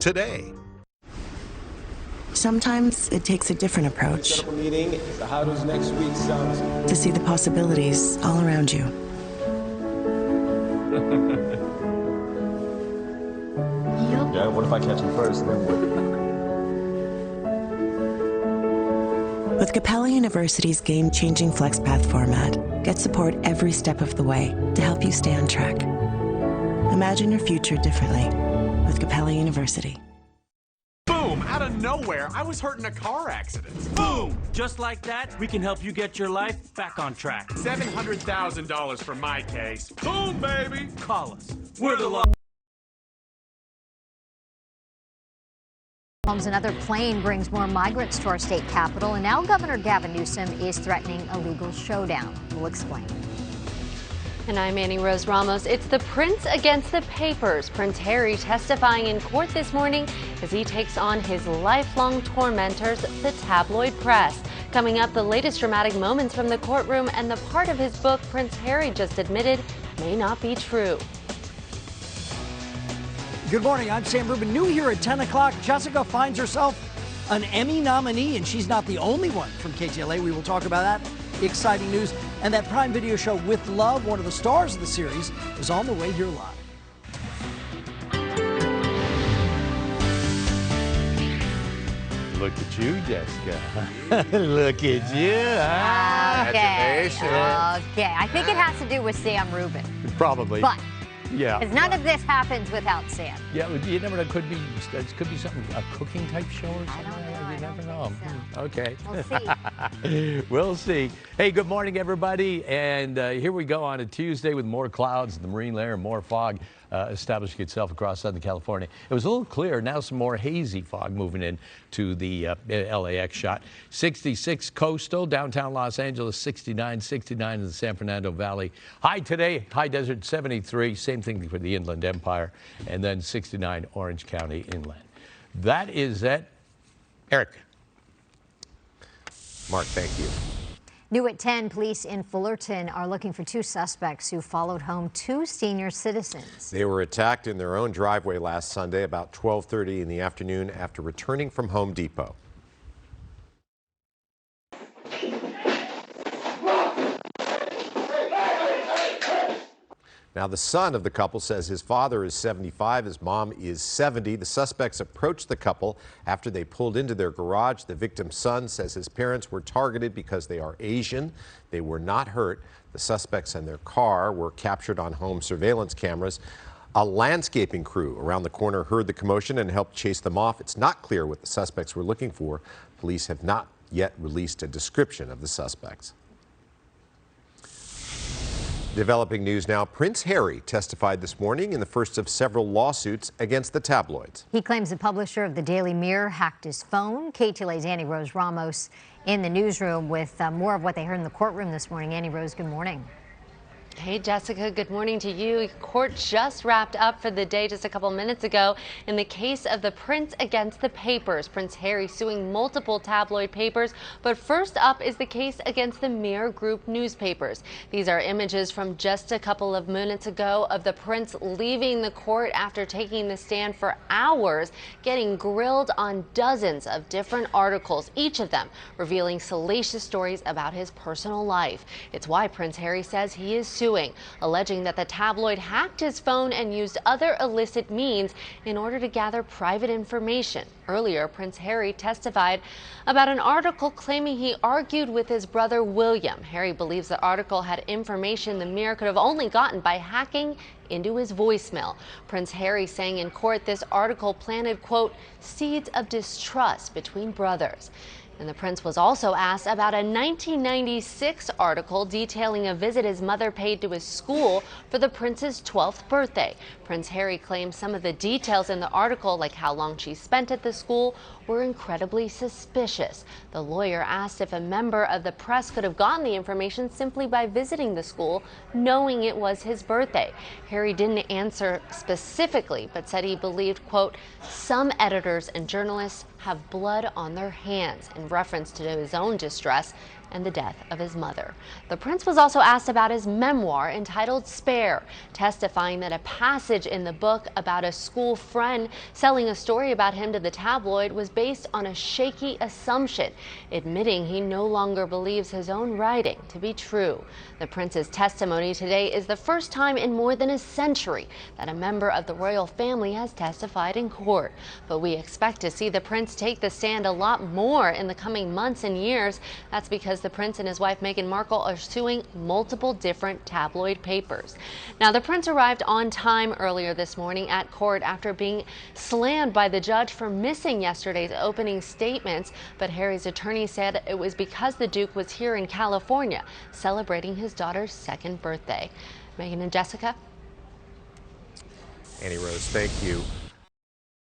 today. Sometimes it takes a different approach to see the possibilities all around you. Yeah, what if I catch him first, then what? With Capella University's game-changing FlexPath format, get support every step of the way to help you stay on track. Imagine your future differently with Capella University. Boom! Out of nowhere, I was hurt in a car accident. Boom! Just like that, we can help you get your life back on track. $700,000 for my case. Boom, baby! Call us. We're the law. Another plane brings more migrants to our state capital, and now Governor Gavin Newsom is threatening a legal showdown. We'll explain. And I'm Annie Rose Ramos. It's the Prince against the papers. Prince Harry testifying in court this morning as he takes on his lifelong tormentors, the tabloid press. Coming up, the latest dramatic moments from the courtroom and the part of his book Prince Harry just admitted may not be true. Good morning, I'm Sam Rubin. New here at 10 o'clock, Jessica finds herself an Emmy nominee, and she's not the only one from KTLA. We will talk about that. Exciting news. And that Prime Video show With Love, one of the stars of the series, is on the way here live. Look at you, Jessica. Look at you. Okay. I think it has to do with Sam Rubin. Probably. But yeah. because none of this happens without Sam. Yeah, you never know. It could be something, a cooking type show or something. I don't know. You never know. So. Okay. We'll see. We'll see. Hey, good morning, everybody. And here we go on a Tuesday with more clouds in the marine layer, more fog establishing itself across Southern California. It was a little clear. Now some more hazy fog moving in to the LAX shot. 66 coastal, downtown Los Angeles, 69 in the San Fernando Valley. High today, high desert, 73. Same thing for the Inland Empire. And then 69 Orange County inland. That is it. Eric. Mark, thank you. New at 10, police in Fullerton are looking for two suspects who followed home two senior citizens. They were attacked in their own driveway last Sunday about 12:30 in the afternoon after returning from Home Depot. Now, the son of the couple says his father is 75, his mom is 70. The suspects approached the couple after they pulled into their garage. The victim's son says his parents were targeted because they are Asian. They were not hurt. The suspects and their car were captured on home surveillance cameras. A landscaping crew around the corner heard the commotion and helped chase them off. It's not clear what the suspects were looking for. Police have not yet released a description of the suspects. Developing news now. Prince Harry testified this morning in the first of several lawsuits against the tabloids. He claims the publisher of the Daily Mirror hacked his phone. KTLA's Annie Rose Ramos in the newsroom with more of what they heard in the courtroom this morning. Annie Rose, good morning. Hey, Jessica, good morning to you. Court just wrapped up for the day just a couple minutes ago in the case of the Prince against the papers. Prince Harry suing multiple tabloid papers. But first up is the case against the Mirror Group newspapers. These are images from just a couple of minutes ago of the Prince leaving the court after taking the stand for hours, getting grilled on dozens of different articles, each of them revealing salacious stories about his personal life. It's why Prince Harry says he is suing, alleging that the tabloid hacked his phone and used other illicit means in order to gather private information. Earlier, Prince Harry testified about an article claiming he argued with his brother William. Harry believes the article had information the Mirror could have only gotten by hacking into his voicemail. Prince Harry saying in court this article planted, quote, seeds of distrust between brothers. And the Prince was also asked about a 1996 article detailing a visit his mother paid to his school for the Prince's 12th birthday. Prince Harry claims some of the details in the article, like how long she spent at the school, were incredibly suspicious. The lawyer asked if a member of the press could have gotten the information simply by visiting the school, knowing it was his birthday. Harry didn't answer specifically, but said he believed, quote, some editors and journalists have blood on their hands. In of reference to his own distress and the death of his mother. The prince was also asked about his memoir entitled Spare, testifying that a passage in the book about a school friend selling a story about him to the tabloid was based on a shaky assumption, admitting he no longer believes his own writing to be true. The prince's testimony today is the first time in more than a century that a member of the royal family has testified in court. But we expect to see the prince take the stand a lot more in the coming months and years. That's because the prince and his wife Meghan Markle are suing multiple different tabloid papers. Now, the prince arrived on time earlier this morning at court after being slammed by the judge for missing yesterday's opening statements. But Harry's attorney said it was because the Duke was here in California celebrating his daughter's second birthday. Megan and Jessica. Annie Rose, thank you.